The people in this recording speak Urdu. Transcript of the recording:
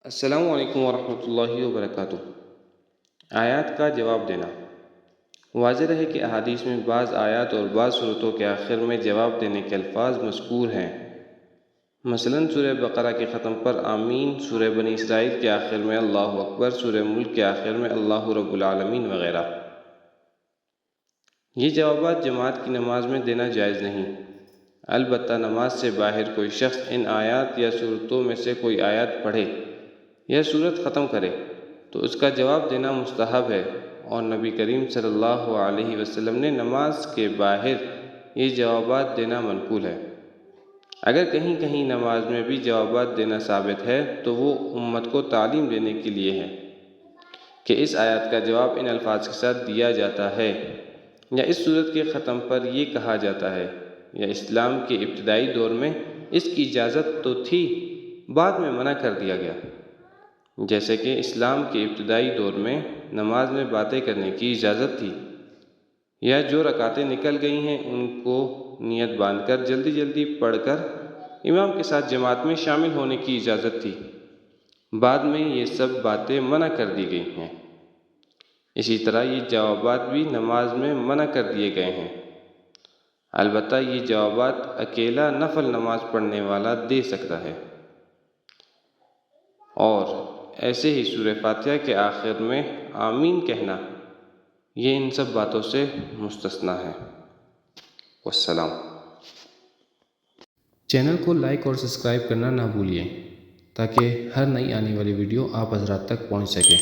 السلام علیکم ورحمۃ اللہ وبرکاتہ۔ آیات کا جواب دینا۔ واضح رہے کہ احادیث میں بعض آیات اور بعض صورتوں کے آخر میں جواب دینے کے الفاظ مذکور ہیں۔ مثلاً سورہ بقرہ کے ختم پر آمین، سورہ بنی اسرائیل کے آخر میں اللہ اکبر، سورہ ملک کے آخر میں اللہ رب العالمین وغیرہ۔ یہ جوابات جماعت کی نماز میں دینا جائز نہیں، البتہ نماز سے باہر کوئی شخص ان آیات یا صورتوں میں سے کوئی آیات پڑھے یا صورت ختم کرے تو اس کا جواب دینا مستحب ہے، اور نبی کریم صلی اللہ علیہ وسلم نے نماز کے باہر یہ جوابات دینا منقول ہے۔ اگر کہیں کہیں نماز میں بھی جوابات دینا ثابت ہے تو وہ امت کو تعلیم دینے کے لیے ہے کہ اس آیت کا جواب ان الفاظ کے ساتھ دیا جاتا ہے، یا اس صورت کے ختم پر یہ کہا جاتا ہے، یا اسلام کے ابتدائی دور میں اس کی اجازت تو تھی، بعد میں منع کر دیا گیا۔ جیسے کہ اسلام کے ابتدائی دور میں نماز میں باتیں کرنے کی اجازت تھی، یا جو رکعتیں نکل گئی ہیں ان کو نیت باندھ کر جلدی جلدی پڑھ کر امام کے ساتھ جماعت میں شامل ہونے کی اجازت تھی، بعد میں یہ سب باتیں منع کر دی گئی ہیں۔ اسی طرح یہ جوابات بھی نماز میں منع کر دیے گئے ہیں، البتہ یہ جوابات اکیلا نفل نماز پڑھنے والا دے سکتا ہے، اور ایسے ہی سورہ فاتحہ کے آخر میں آمین کہنا یہ ان سب باتوں سے مستثنیٰ ہے۔ والسلام۔ چینل کو لائک اور سبسکرائب کرنا نہ بھولیے تاکہ ہر نئی آنے والی ویڈیو آپ حضرات تک پہنچ سکے۔